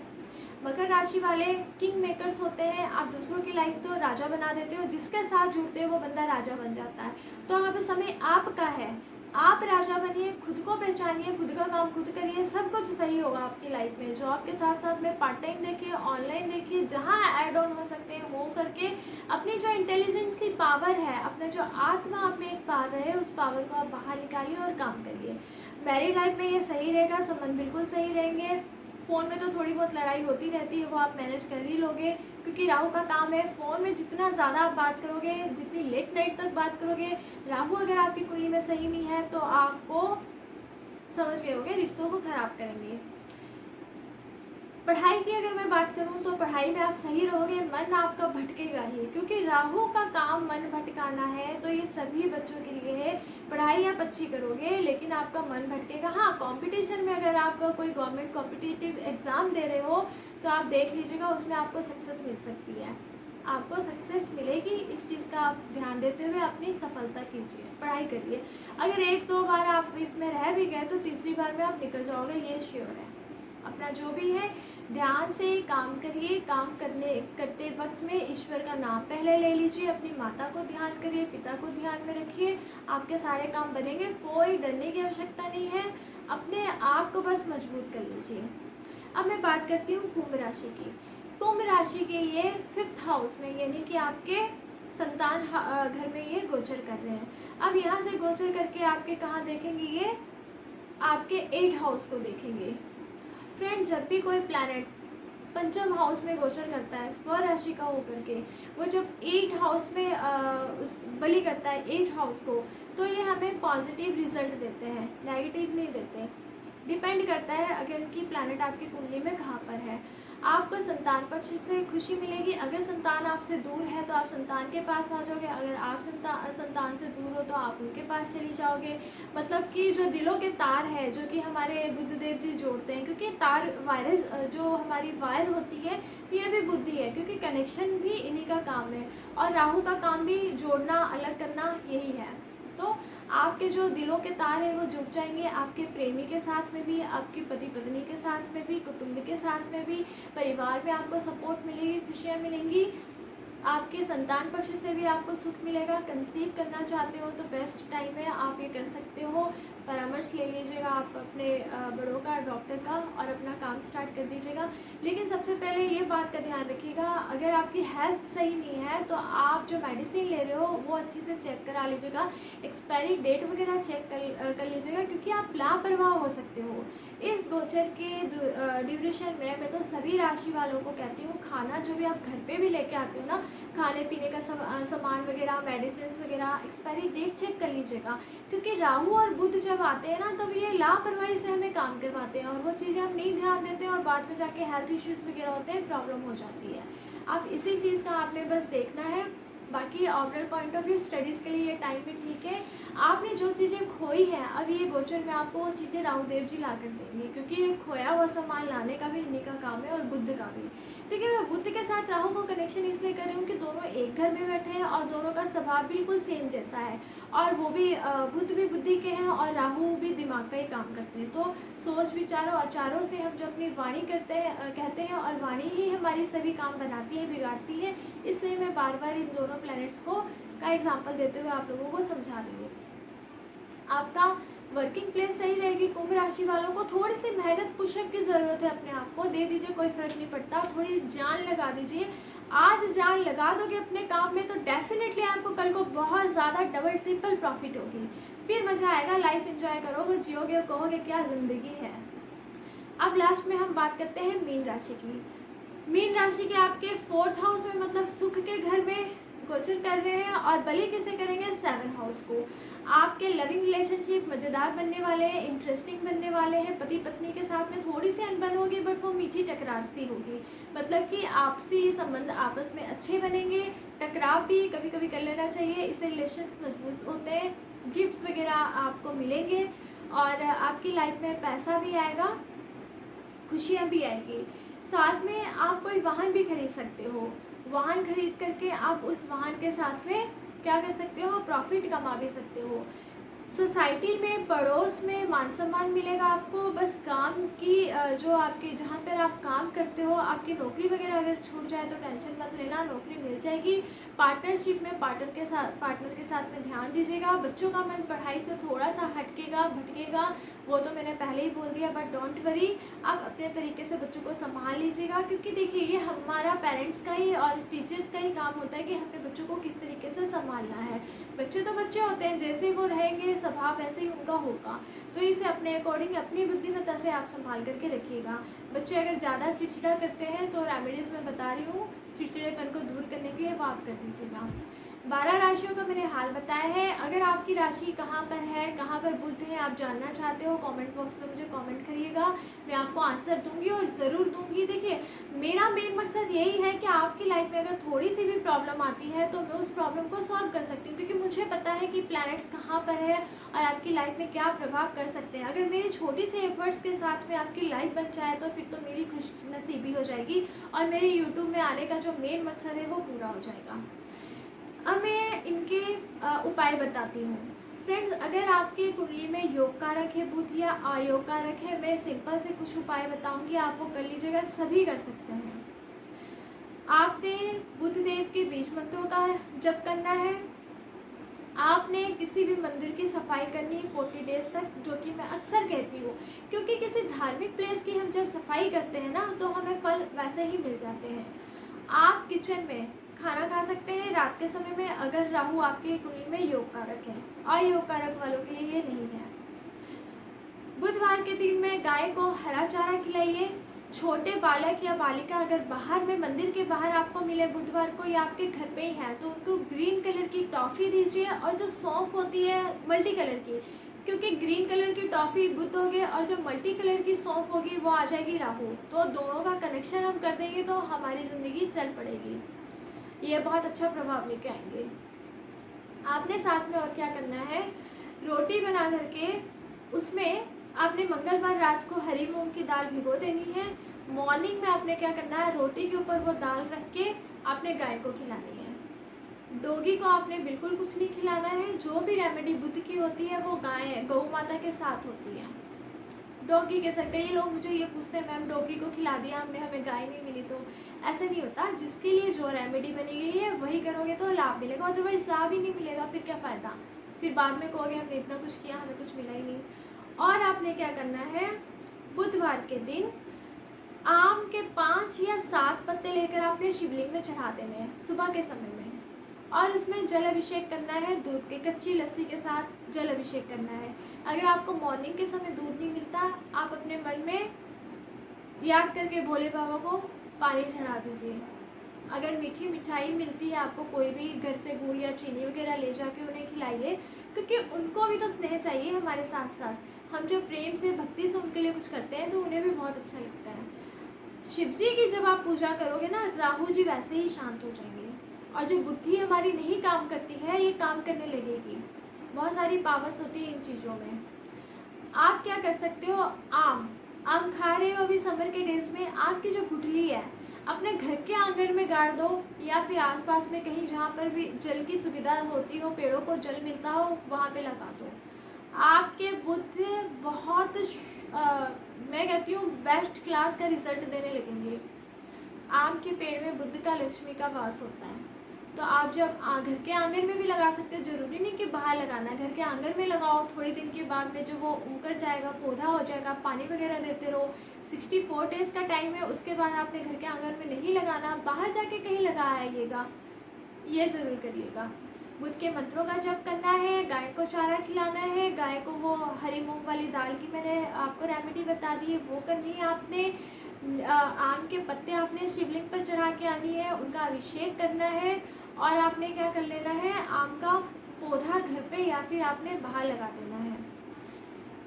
मकर राशि वाले किंग मेकर्स होते हैं। आप दूसरों की लाइफ तो राजा बना देते हो, जिसके साथ जुड़ते हो वो बंदा राजा बन जाता है। तो यहाँ पे समय आपका है, आप राजा बनिए, खुद को पहचानिए, खुद का काम खुद करिए, सब कुछ सही होगा आपकी लाइफ में। जॉब के साथ साथ में पार्ट टाइम देखिए, ऑनलाइन देखिए, जहाँ ऐड ऑन हो सकते हैं वो करके अपनी जो इंटेलिजेंस की पावर है, अपना जो आत्मा में एक पावर है, उस पावर को आप बाहर निकालिए और काम करिए। मैरिड लाइफ में ये सही रहेगा, संबंध बिल्कुल सही रहेंगे। फ़ोन में तो थोड़ी बहुत लड़ाई होती रहती है, वो आप मैनेज कर ही लोगे, क्योंकि राहु का काम है। फ़ोन में जितना ज़्यादा आप बात करोगे, जितनी लेट नाइट तक बात करोगे, राहु अगर आपकी कुंडली में सही नहीं है तो आपको समझ गए होगे, रिश्तों को ख़राब करेंगे। पढ़ाई की अगर मैं बात करूं तो पढ़ाई में आप सही रहोगे, मन आपका भटकेगा ही, क्योंकि राहु का काम मन भटकाना है। तो ये सभी बच्चों के लिए है। पढ़ाई आप अच्छी करोगे लेकिन आपका मन भटकेगा। हाँ, कंपटीशन में अगर आप कोई गवर्नमेंट कॉम्पिटिटिव एग्ज़ाम दे रहे हो तो आप देख लीजिएगा, उसमें आपको सक्सेस मिल सकती है, आपको सक्सेस मिलेगी। इस चीज़ का आप ध्यान देते हुए अपनी सफलता कीजिए, पढ़ाई करिए। अगर एक दो बार आप इसमें रह भी गए तो तीसरी बार में आप निकल जाओगे, ये श्योर है। अपना जो भी है ध्यान से काम करिए। काम करते वक्त में ईश्वर का नाम पहले ले लीजिए, अपनी माता को ध्यान करिए, पिता को ध्यान में रखिए, आपके सारे काम बनेंगे। कोई डरने की आवश्यकता नहीं है, अपने आप को बस मजबूत कर लीजिए। अब मैं बात करती हूँ कुंभ राशि की। कुंभ राशि के ये 5th हाउस में, यानी कि आपके संतान घर में ये गोचर कर रहे हैं। अब यहाँ से गोचर करके आपके कहाँ देखेंगे, ये आपके 8th हाउस को देखेंगे। फ्रेंड, जब भी कोई प्लैनेट पंचम हाउस में गोचर करता है स्व राशि का होकर के, वो जब 8th हाउस में बलि करता है 8th हाउस को, तो ये हमें पॉजिटिव रिजल्ट देते हैं, नेगेटिव नहीं देते। डिपेंड करता है अगर की प्लैनेट आपकी कुंडली में कहाँ पर है। आपको संतान पक्ष से खुशी मिलेगी। अगर संतान आपसे दूर है तो आप संतान के पास आ जाओगे, अगर आप संतान से दूर हो तो आप उनके पास चली जाओगे। मतलब कि जो दिलों के तार है, जो कि हमारे बुद्ध देव जी जोड़ते हैं, क्योंकि तार वायरस जो हमारी वायर होती है ये भी बुद्धि है, क्योंकि कनेक्शन भी इन्हीं का काम है। और राहु का काम भी जोड़ना, अलग करना यही है। तो आपके जो दिलों के तार हैं वो जुड़ जाएंगे, आपके प्रेमी के साथ में भी, आपके पति पत्नी के साथ में भी, कुटुंब के साथ में भी, परिवार में आपको सपोर्ट मिलेगी, खुशियाँ मिलेंगी। आपके संतान पक्ष से भी आपको सुख मिलेगा। कंसीव करना चाहते हो तो बेस्ट टाइम है, आप ये कर सकते हो। परामर्श ले लीजिएगा आप अपने बड़ों का, डॉक्टर का, और अपना काम स्टार्ट कर दीजिएगा। लेकिन सबसे पहले ये बात का ध्यान रखिएगा, अगर आपकी हेल्थ सही नहीं है तो आप जो मेडिसिन ले रहे हो वो अच्छे से चेक करा लीजिएगा, एक्सपायरी डेट वगैरह चेक कर लीजिएगा, क्योंकि आप लापरवाह हो सकते हो। इस गोचर के ड्यूरेशन में मैं तो सभी राशि वालों को कहती हूँ, खाना जो भी आप घर पे भी लेके आते हो ना, खाने पीने का सामान वगैरह, मेडिसिन वगैरह, एक्सपायरी डेट चेक कर लीजिएगा। क्योंकि राहु और बुध जब आते हैं ना, तब ये लापरवाही से हमें काम करवाते हैं और वो चीज़ें हम नहीं ध्यान देते हैं और बाद में जाके हेल्थ इश्यूज़ वगैरह होते हैं, प्रॉब्लम हो जाती है। अब इसी चीज़ का आपने बस देखना है। बाकी overall point of view studies के लिए ये टाइम भी ठीक है। आपने जो चीज़ें खोई हैं, अब ये गोचर में आपको वो चीज़ें राहुदेव जी ला कर देंगे, क्योंकि ये खोया हुआ सामान लाने का भी इन्हीं का काम है और बुद्ध का भी। क्योंकि मैं बुद्ध के साथ राहु को कनेक्शन इसलिए कर रही हूँ कि दोनों एक घर में बैठे हैं और दोनों का स्वभाव बिल्कुल सेम जैसा है, और वो भी बुद्ध भी बुद्धि के हैं और राहु भी दिमाग का ही काम करते हैं। तो सोच विचारों आचारों से हम जो अपनी वाणी कहते हैं, और वाणी ही हमारी सभी काम बनाती है, बिगाड़ती है। इसलिए मैं बार बार इन दोनों प्लैनेट्स का एग्जाम्पल देते हुए आप लोगों को समझा रही हूँ। आपका वर्किंग प्लेस सही रहेगी। कुंभ राशि वालों को थोड़ी सी मेहनत, पुशअप की ज़रूरत है, अपने आप को दे दीजिए, कोई फ़र्क नहीं पड़ता। थोड़ी जान लगा दीजिए। आज जान लगा दोगे अपने काम में तो डेफिनेटली आपको कल को बहुत ज़्यादा डबल ट्रिपल प्रॉफिट होगी, फिर मज़ा आएगा, लाइफ एंजॉय करोगे, जियोगे, कहोगे क्या ज़िंदगी है। अब लास्ट में हम बात करते हैं मीन राशि की। मीन राशि के आपके 4th हाउस में, मतलब सुख के घर में गोचर कर रहे हैं, और बलि किसे करेंगे, 7th हाउस को। आपके लविंग रिलेशनशिप मज़ेदार बनने वाले हैं, इंटरेस्टिंग बनने वाले हैं। पति पत्नी के साथ में थोड़ी सी अनबन होगी, बट वो मीठी टकरार सी होगी। मतलब कि आपसी संबंध आपस में अच्छे बनेंगे। टकराव भी कभी कभी कर लेना चाहिए, इससे रिलेशंस मजबूत होते हैं। गिफ्ट्स वगैरह आपको मिलेंगे और आपकी लाइफ में पैसा भी आएगा, खुशियाँ भी आएगी। साथ में आप कोई वाहन भी खरीद सकते हो। वाहन खरीद करके आप उस वाहन के साथ में क्या कर सकते हो, प्रॉफिट कमा भी सकते हो। सोसाइटी में, पड़ोस में मान सम्मान मिलेगा आपको। बस काम की जो आपके जहाँ पर आप काम करते हो, आपकी नौकरी वगैरह अगर छूट जाए तो टेंशन मत लेना, नौकरी मिल जाएगी। पार्टनरशिप में पार्टनर के साथ में ध्यान दीजिएगा। बच्चों का मन पढ़ाई से थोड़ा सा भटकेगा, वो तो मैंने पहले ही बोल दिया, बट डोंट वरी, आप अपने तरीके से बच्चों को संभाल लीजिएगा। क्योंकि देखिए, ये हमारा पेरेंट्स का ही और टीचर्स का ही काम होता है कि हमने बच्चों को किस तरीके से संभालना है। बच्चे तो बच्चे होते हैं, जैसे वो रहेंगे स्वभाव वैसे ही उनका होगा। तो इसे अपने अकॉर्डिंग, अपनी बुद्धिमत्ता से आप संभाल करके रखिएगा। बच्चे अगर ज़्यादा चिड़चिड़ा करते हैं तो रेमेडीज़ मैं बता रही हूँ चिड़चिड़ेपन को दूर करने के लिए, वो आप कर दीजिएगा। 12 राशियों का मैंने हाल बताया है। अगर आपकी राशि कहाँ पर है, कहाँ पर बुध है, आप जानना चाहते हो, कमेंट बॉक्स में मुझे कमेंट करिएगा, मैं आपको आंसर दूंगी और ज़रूर दूंगी। देखिए, मेरा मेन मकसद यही है कि आपकी लाइफ में अगर थोड़ी सी भी प्रॉब्लम आती है तो मैं उस प्रॉब्लम को सॉल्व कर सकती हूँ, क्योंकि मुझे पता है कि प्लैनेट्स कहाँ पर है और आपकी लाइफ में क्या प्रभाव कर सकते हैं। अगर मेरी छोटी सी एफर्ट्स के साथ में आपकी लाइफ बन जाए तो फिर तो मेरी खुशनसीबी हो जाएगी और मेरे यूट्यूब में आने का जो मेन मकसद है वो पूरा हो जाएगा। अब मैं इनके उपाय बताती हूँ। फ्रेंड्स, अगर आपके कुंडली में योग कारक है बुध या अयोग कारक है, मैं सिंपल से कुछ उपाय बताऊंगी, आप वो कर लीजिएगा, सभी कर सकते हैं। आपने बुध देव के बीज मंत्रों का जप करना है। आपने किसी भी मंदिर की सफाई करनी है 40 डेज तक, जो कि मैं अक्सर कहती हूँ, क्योंकि किसी धार्मिक प्लेस की हम जब सफाई करते हैं ना तो हमें फल वैसे ही मिल जाते हैं। आप किचन में खाना खा सकते हैं रात के समय में, अगर राहु आपके कुंडली में योग कारक है। अयोग कारक वालों के लिए ये नहीं है। बुधवार के दिन में गाय को हरा चारा खिलाइए। छोटे बालक या बालिका अगर बाहर में मंदिर के बाहर आपको मिले बुधवार को या आपके घर पे ही है तो उनको ग्रीन कलर की टॉफ़ी दीजिए, और जो सौंफ होती है मल्टी कलर की, क्योंकि ग्रीन कलर की टॉफ़ी बुध हो गए और जो मल्टी कलर की सौंफ होगी वो आ जाएगी राहु, तो दोनों का कनेक्शन हम कर देंगे तो हमारी ज़िंदगी चल पड़ेगी। ये बहुत अच्छा प्रभाव लेके आएंगे। आपने साथ में और क्या करना है, रोटी बना करके उसमें आपने मंगलवार रात को हरी मूंग की दाल भिगो देनी है। मॉर्निंग में आपने क्या करना है, रोटी के ऊपर वो दाल रख के आपने गाय को खिलानी है। डॉगी को आपने बिल्कुल कुछ नहीं खिलाना है। जो भी रेमेडी बुद्ध की होती है वो गाय गौ माता के साथ होती है। डॉगी के साथ कई लोग मुझे ये पूछते हैं, मैम डॉगी को खिला दिया हमने, हमें गाय नहीं मिली, तो ऐसे नहीं होता। जिसके लिए जो रेमेडी बनी गई है वही करोगे तो लाभ मिलेगा, अदरवाइज लाभ ही नहीं मिलेगा, फिर क्या फ़ायदा। फिर बाद में कहोगे हमने इतना कुछ किया हमें कुछ मिला ही नहीं। और आपने क्या करना है, बुधवार के दिन आम के 5 या 7 पत्ते लेकर आपने शिवलिंग में चढ़ा देने हैं सुबह के समय में, और उसमें जल अभिषेक करना है। दूध के कच्ची लस्सी के साथ जल अभिषेक करना है। अगर आपको मॉर्निंग के समय दूध नहीं मिलता, आप अपने मन में याद करके भोले बाबा को पानी चढ़ा दीजिए। अगर मीठी मिठाई मिलती है आपको, कोई भी घर से गुड़ या चीनी वगैरह ले जाके उन्हें खिलाइए, क्योंकि उनको भी तो स्नेह चाहिए हमारे साथ साथ। हम जो प्रेम से भक्ति से उनके लिए कुछ करते हैं तो उन्हें भी बहुत अच्छा लगता है। शिव जी की जब आप पूजा करोगे ना, राहु जी वैसे ही शांत हो जाएंगे, और जो बुद्धि हमारी नहीं काम करती है ये काम करने लगेगी। बहुत सारी पावर्स होती है इन चीज़ों में। आप क्या कर सकते हो, आम आम खा रहे हो अभी समर के डेज में, आपकी जो गुठली है अपने घर के आंगन में गाड़ दो, या फिर आसपास में कहीं जहाँ पर भी जल की सुविधा होती हो, पेड़ों को जल मिलता हो, वहाँ पे लगा दो। आपके बुद्ध बहुत मैं कहती हूँ बेस्ट क्लास का रिजल्ट देने लगेंगे। आम के पेड़ में बुद्ध का लक्ष्मी का वास होता है, तो आप जब घर के आंगन में भी लगा सकते हो, ज़रूरी नहीं कि बाहर लगाना है, घर के आंगन में लगाओ। थोड़ी दिन के बाद में जब वो उमड़ जाएगा, पौधा हो जाएगा, पानी वगैरह देते रहो। 64 डेज़ का टाइम है, उसके बाद आपने घर के आंगन में नहीं लगाना, बाहर जाके कहीं लगा आइएगा, ये ज़रूर करिएगा। बुध के मंत्रों का जप करना है, गाय को चारा खिलाना है, गाय को वो हरी मूंग वाली दाल की मैंने आपको रेमेडी बता दी है वो करनी है आपने। आम के पत्ते आपने शिवलिंग पर चढ़ा के आनी है, उनका अभिषेक करना है, और आपने क्या कर लेना है, आम का पौधा घर पे या फिर आपने बाहर लगा देना है।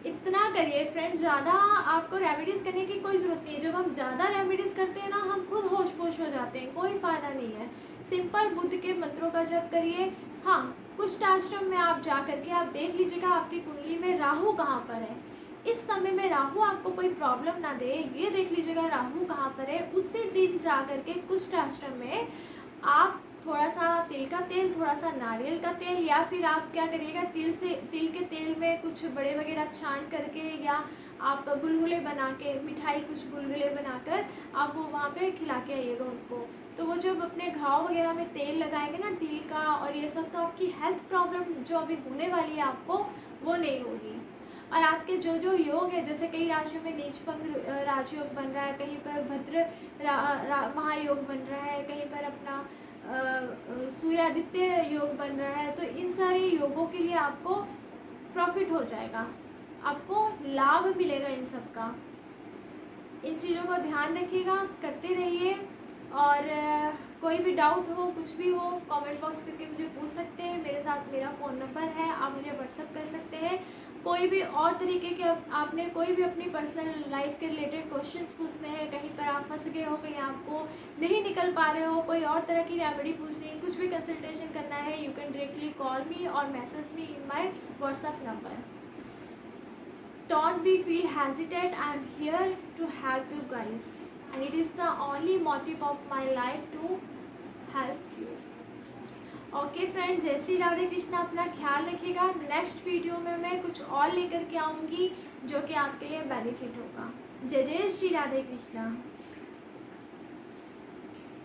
इतना करिए फ्रेंड, ज़्यादा आपको रेमेडीज़ करने की कोई ज़रूरत नहीं है। जब हम ज़्यादा रेमेडीज़ करते हैं ना, हम खुद होश पोश हो जाते हैं, कोई फ़ायदा नहीं है। सिंपल बुद्ध के मंत्रों का जप करिए। हाँ, कुछ आश्रम में आप जा करके आप देख लीजिएगा आपकी कुंडली में राहु कहाँ पर है। इस समय में राहु आपको कोई प्रॉब्लम ना दे, ये देख लीजिएगा राहु कहाँ पर है। उसी दिन जा करके कुछ आश्रम में आप थोड़ा सा तिल का तेल, थोड़ा सा नारियल का तेल, या फिर आप क्या करिएगा, तिल के तेल में कुछ बड़े वगैरह छान करके, या आप गुलगुले बना के, मिठाई कुछ गुलगुले बनाकर आप वो वहाँ पे खिला के आइएगा उनको। तो वो जब अपने घाव वगैरह में तेल लगाएंगे ना तिल का और ये सब, तो आपकी हेल्थ प्रॉब्लम जो अभी होने वाली है आपको, वो नहीं होगी। और आपके जो जो योग है, जैसे कई राशियों में नीचभंग राजयोग बन रहा है, कहीं पर भद्र महायोग बन रहा है, कहीं पर अपना सूर्यादित्य योग बन रहा है, तो इन सारे योगों के लिए आपको प्रॉफिट हो जाएगा, आपको लाभ मिलेगा इन सब का। इन चीज़ों को ध्यान रखिएगा, करते रहिए। और कोई भी डाउट हो, कुछ भी हो, कमेंट बॉक्स करके मुझे पूछ सकते हैं। मेरे साथ मेरा फ़ोन नंबर है, आप मुझे व्हाट्सअप कर सकते हैं। कोई भी और तरीके के आपने कोई भी अपनी पर्सनल लाइफ के रिलेटेड क्वेश्चंस पूछने हैं, कहीं पर आप फंस गए हो, कहीं आपको नहीं निकल पा रहे हो, कोई और तरह की रेमेडी पूछनी है, कुछ भी कंसल्टेशन करना है, you can directly call me or message me in my WhatsApp number. Don't be feel hesitate. I am here to help you guys, and it is the only motive of my life to help you. Okay friend, जय श्री राधे कृष्णा। अपना ख्याल रखिएगा। Next video में मैं कुछ और लेकर के आऊँगी जो कि आपके लिए बेनिफिट होगा। जय जय श्री राधे कृष्णा।